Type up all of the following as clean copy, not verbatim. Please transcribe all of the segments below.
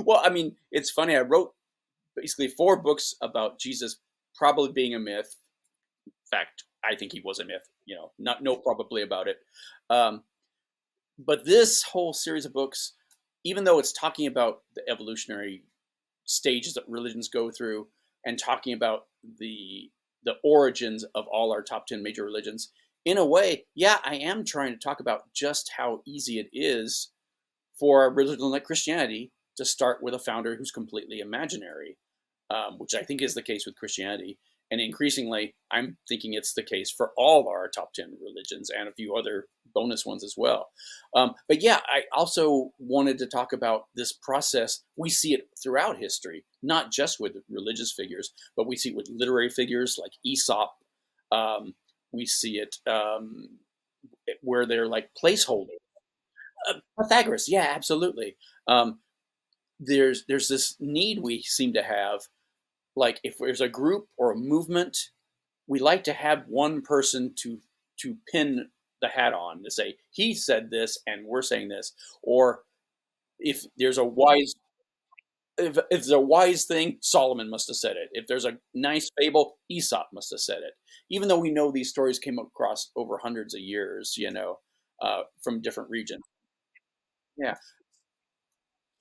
Well, I mean, it's funny. I wrote basically 4 books about Jesus probably being a myth. In fact, I think he was a myth. Not no probably about it. Um, but this whole series of books, even though it's talking about the evolutionary stages that religions go through and talking about the origins of all our top 10 major religions, in a way, yeah, I am trying to talk about just how easy it is for a religion like Christianity to start with a founder who's completely imaginary, which I think is the case with Christianity. And increasingly, I'm thinking it's the case for all of our top 10 religions and a few other bonus ones as well. But yeah, I also wanted to talk about this process. We see it throughout history, not just with religious figures, but we see it with literary figures like Aesop. Um, we see it where they're like placeholders. Pythagoras, yeah, absolutely. Um, there's this need we seem to have, like if there's a group or a movement, we like to have one person to pin the hat on to say he said this and we're saying this, or if there's a wise if there's a wise thing, Solomon must have said it. If there's a nice fable, Aesop must have said it. Even though we know these stories came across over hundreds of years, from different regions. Yeah.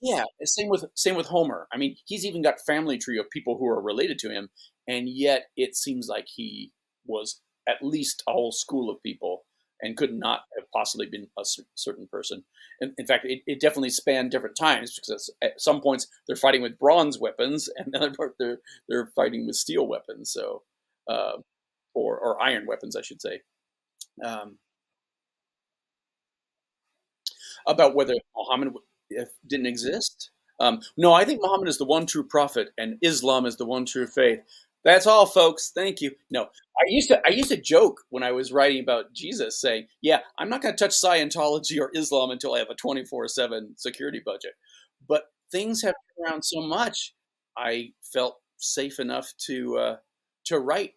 Yeah, same with Homer. I mean, he's even got family tree of people who are related to him, and yet it seems like he was at least a whole school of people and could not have possibly been a certain person. In fact, it definitely spanned different times because at some points they're fighting with bronze weapons, and the other part they're fighting with steel weapons. So, uh, or iron weapons, I should say. Um, about whether Muhammad didn't exist. No, I think Muhammad is the one true prophet, and Islam is the one true faith. That's all, folks. Thank you. No, I used to joke when I was writing about Jesus, saying, "Yeah, I'm not going to touch Scientology or Islam until I have a 24/7 security budget." But things have turned around so much, I felt safe enough to write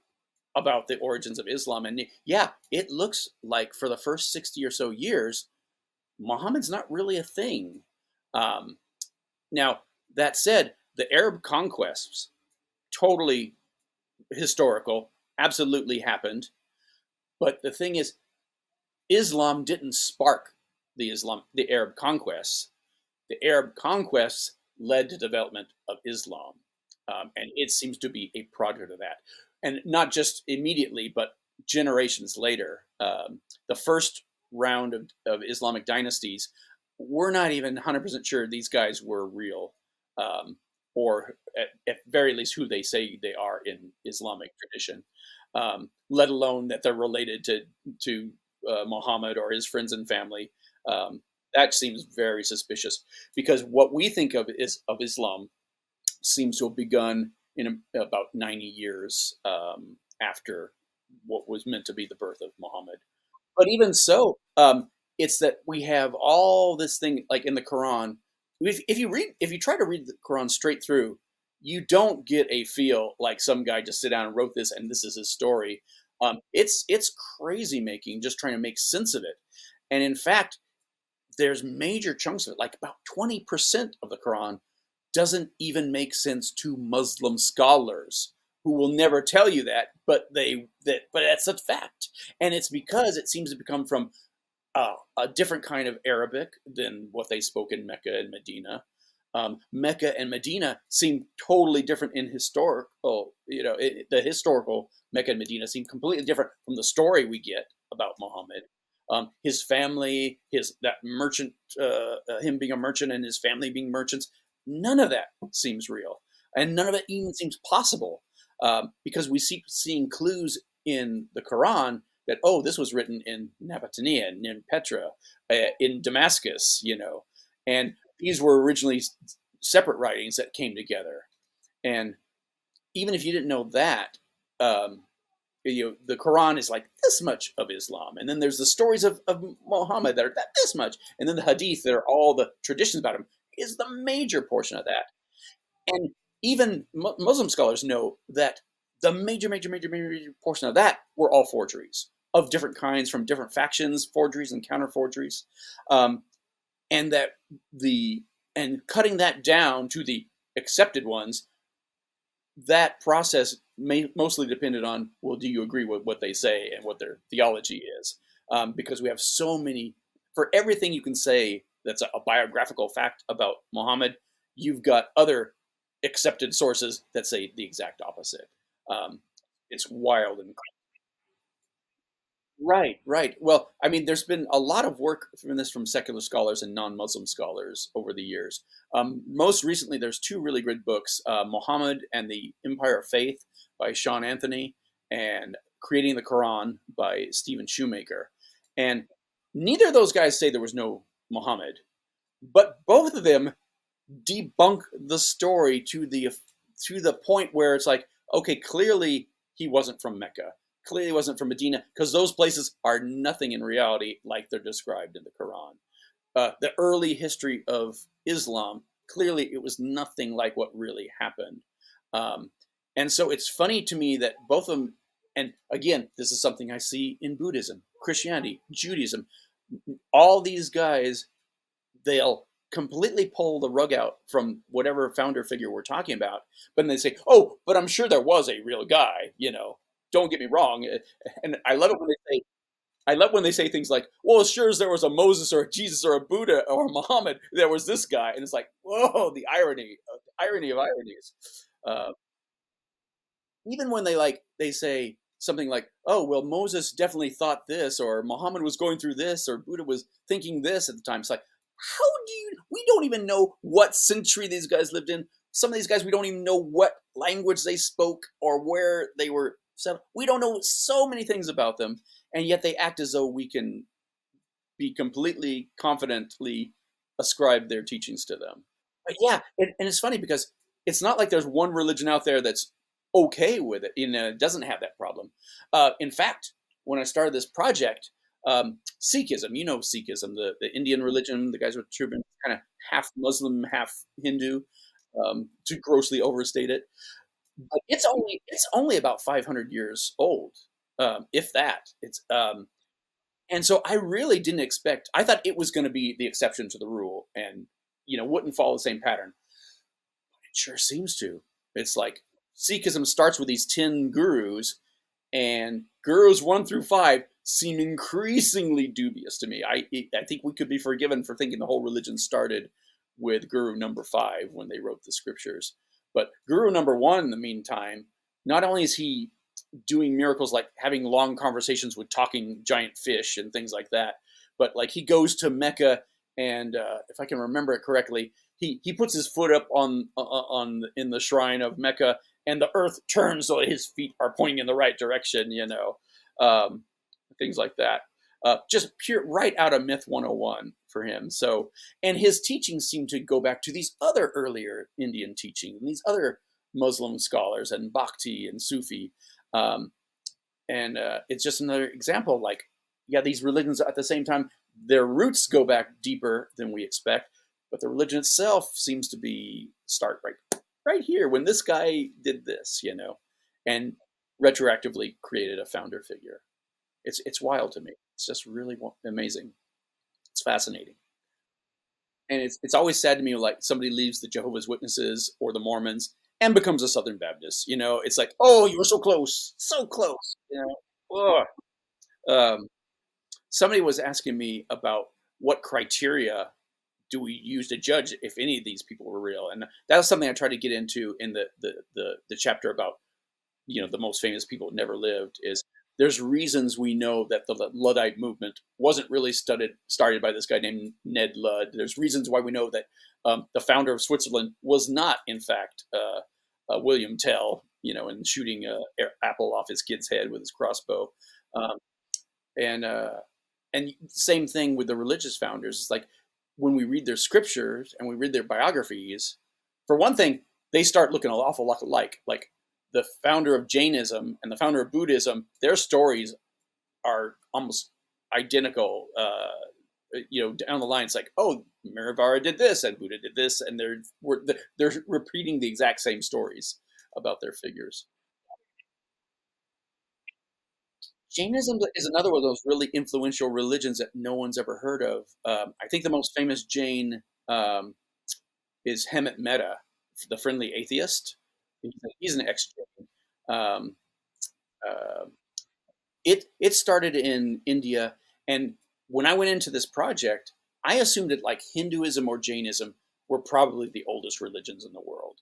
about the origins of Islam. And yeah, it looks like for the first 60 or so years, Muhammad's not really a thing. Um, Now, that said, the Arab conquests, totally historical, absolutely happened. But the thing is, Islam didn't spark the Arab conquests. The Arab conquests led to development of Islam, and it seems to be a product of that, and not just immediately, but generations later. The first round of Islamic dynasties, we're not even 100% sure these guys were real, or at very least who they say they are in Islamic tradition, let alone that they're related to Muhammad or his friends and family. Um, that seems very suspicious because what we think of Islam seems to have begun in about 90 years after what was meant to be the birth of Muhammad. But even so, it's that we have all this thing like in the Quran. If you try to read the Quran straight through, you don't get a feel like some guy just sit down and wrote this and this is his story. It's crazy making, just trying to make sense of it. And in fact, there's major chunks of it, like about 20% of the Quran doesn't even make sense to Muslim scholars who will never tell you that, but that's a fact. And it's because it seems to become from a different kind of Arabic than what they spoke in Mecca and Medina. Mecca and Medina seem totally different in historical, the historical Mecca and Medina seem completely different from the story we get about Muhammad. His family, his that merchant, him being a merchant and his family being merchants, none of that seems real, and none of it even seems possible, because we see seeing clues in the Quran that this was written in Nabatania and in Petra, in Damascus, and these were originally separate writings that came together. And even if you didn't know that, um, the Quran is like this much of Islam, and then there's the stories of Muhammad that are this much, and then the Hadith that are all the traditions about him is the major portion of that. And even Muslim scholars know that the major portion of that were all forgeries of different kinds from different factions, forgeries and counter forgeries, and that the and cutting that down to the accepted ones, that process mostly depended on, well, do you agree with what they say and what their theology is? Because we have so many, for everything you can say that's a biographical fact about Muhammad, you've got other accepted sources that say the exact opposite. Um, it's wild and right, right. Well, I mean, there's been a lot of work from this from secular scholars and non-Muslim scholars over the years. Most recently, there's two really good books: Muhammad and the Empire of Faith by Sean Anthony, and Creating the Quran by Stephen Shoemaker. And neither of those guys say there was no Muhammad, but both of them debunk the story to the point where it's like, okay, clearly he wasn't from Mecca. Clearly he wasn't from Medina, because those places are nothing in reality like they're described in the Quran. The early history of Islam, clearly it was nothing like what really happened. Um, and so it's funny to me that both of them, and again, this is something I see in Buddhism, Christianity, Judaism, all these guys, they'll completely pull the rug out from whatever founder figure we're talking about, but then they say, "Oh, but I'm sure there was a real guy." Don't get me wrong, and I love it when they say. I love when they say things like, "Well, as sure as there was a Moses or a Jesus or a Buddha or a Muhammad, there was this guy," and it's like, "Whoa, the irony of ironies." Uh, Even when they say something like, "Oh, well, Moses definitely thought this, or Muhammad was going through this, or Buddha was thinking this at the time." It's like, how do you? We don't even know what century these guys lived in. Some of these guys, we don't even know what language they spoke or where they were settled. We don't know so many things about them, and yet they act as though we can be completely confidently ascribe their teachings to them. But yeah, and it's funny because it's not like there's one religion out there that's okay with it. It doesn't have that problem. In fact, when I started this project, Sikhism, Sikhism, the Indian religion, the guys with turban, kind of half Muslim, half Hindu, to grossly overstate it. But it's only about 500 years old, if that. And so I really didn't expect. I thought it was going to be the exception to the rule, and wouldn't follow the same pattern. It sure seems to. It's like Sikhism starts with these 10 gurus, and gurus 1 through 5 seem increasingly dubious to me. I think we could be forgiven for thinking the whole religion started with Guru number 5 when they wrote the scriptures. But Guru number 1, in the meantime, not only is he doing miracles like having long conversations with talking giant fish and things like that, but like he goes to Mecca, and if I can remember it correctly, he puts his foot up on in the shrine of Mecca, and the earth turns so his feet are pointing in the right direction. Um, Things like that. Just pure right out of Myth 101 for him. So, and his teachings seem to go back to these other earlier Indian teachings and these other Muslim scholars and Bhakti and Sufi. Um, and it's just another example. Like, yeah, these religions at the same time, their roots go back deeper than we expect, but the religion itself seems to be start right here when this guy did this, and retroactively created a founder figure. It's wild to me. It's just really amazing. It's fascinating, and it's always sad to me like somebody leaves the Jehovah's Witnesses or the Mormons and becomes a Southern Baptist. It's like, oh, you were so close, so close. Ugh. Um, Somebody was asking me about what criteria do we use to judge if any of these people were real, and that was something I tried to get into in the chapter about the most famous people who never lived. Is there's reasons we know that the Luddite movement wasn't really started by this guy named Ned Ludd. There's reasons why we know that the founder of Switzerland was not, in fact, William Tell, and shooting a apple off his kid's head with his crossbow. Um, and same thing with the religious founders. It's like when we read their scriptures and we read their biographies, for one thing, they start looking an awful lot alike. Like the founder of Jainism and the founder of Buddhism, their stories are almost identical. Down the line, it's like, oh, Miravara did this and Buddha did this, and they're repeating the exact same stories about their figures. Jainism is another one of those really influential religions that no one's ever heard of. I think the most famous Jain is Hemet Mehta, the friendly atheist. He's an ex-Jain. Um, uh, it started in India, and when I went into this project, I assumed that like Hinduism or Jainism were probably the oldest religions in the world.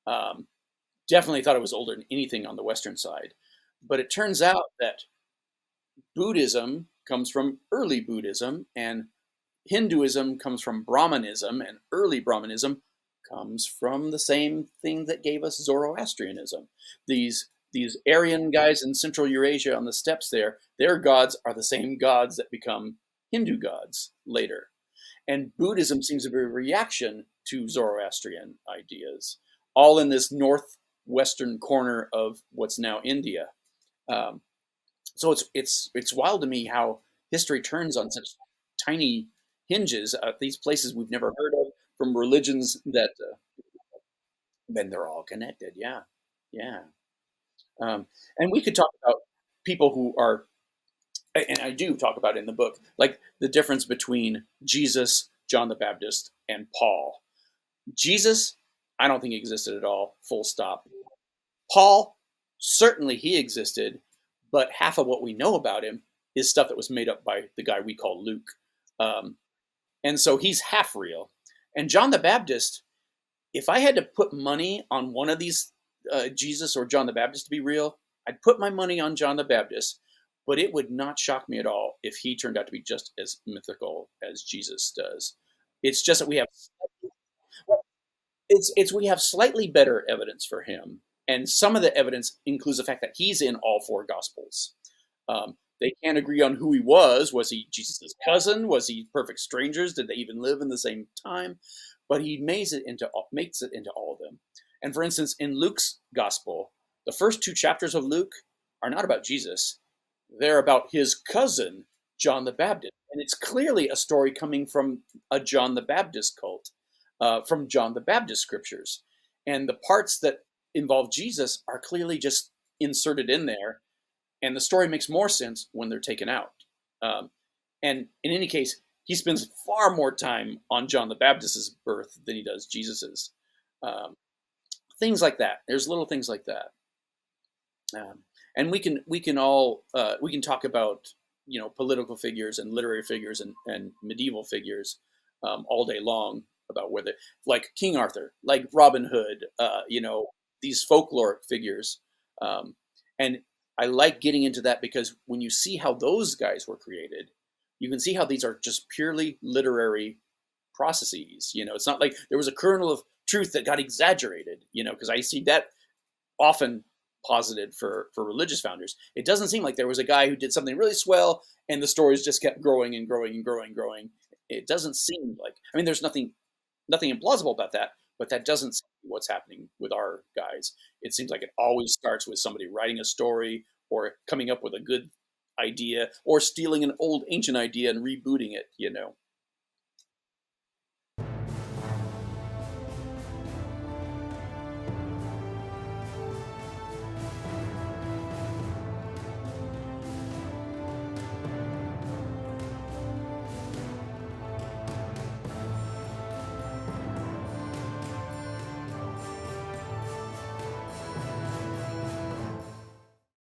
Um, Definitely thought it was older than anything on the Western side, but it turns out that Buddhism comes from early Buddhism, and Hinduism comes from Brahmanism, and early Brahmanism comes from the same thing that gave us Zoroastrianism. These Aryan guys in Central Eurasia on the steppes there, their gods are the same gods that become Hindu gods later. And Buddhism seems to be a reaction to Zoroastrian ideas, all in this northwestern corner of what's now India. Um, so it's wild to me how history turns on such tiny hinges. These places we've never heard of from religions that then they're all connected. Yeah, yeah. And we could talk about people who are, and I do talk about it in the book, like the difference between Jesus, John the Baptist, and Paul. Jesus, I don't think he existed at all. Full stop. Paul, certainly he existed, but half of what we know about him is stuff that was made up by the guy we call Luke. Um, and so he's half real. And John the Baptist, if I had to put money on one of these, Jesus or John the Baptist to be real, I'd put my money on John the Baptist, but it would not shock me at all if he turned out to be just as mythical as Jesus does. It's just that we have it's we have slightly better evidence for him, and some of the evidence includes the fact that he's in all four gospels. They can't agree on who he was. Was he Jesus' cousin? Was he perfect strangers? Did they even live in the same time? But he makes it into all of them. And for instance, in Luke's gospel, the first two chapters of Luke are not about Jesus. They're about his cousin, John the Baptist. And it's clearly a story coming from a John the Baptist cult, from John the Baptist scriptures. And the parts that involve Jesus are clearly just inserted in there, and the story makes more sense when they're taken out. Um, and in any case, he spends far more time on John the Baptist's birth than he does Jesus's. Um, Things like that. There's little things like that, and we can talk about political figures and literary figures and medieval figures all day long about whether like King Arthur, like Robin Hood, these folklore figures, um, and I like getting into that because when you see how those guys were created, you can see how these are just purely literary processes. It's not like there was a kernel of truth that got exaggerated. Because I see that often posited for religious founders. It doesn't seem like there was a guy who did something really swell and the stories just kept growing and growing and growing and growing. It doesn't seem like. I mean, there's nothing implausible about that, but that doesn't seem what's happening with our guys. It seems like it always starts with somebody writing a story or coming up with a good idea or stealing an old ancient idea and rebooting it.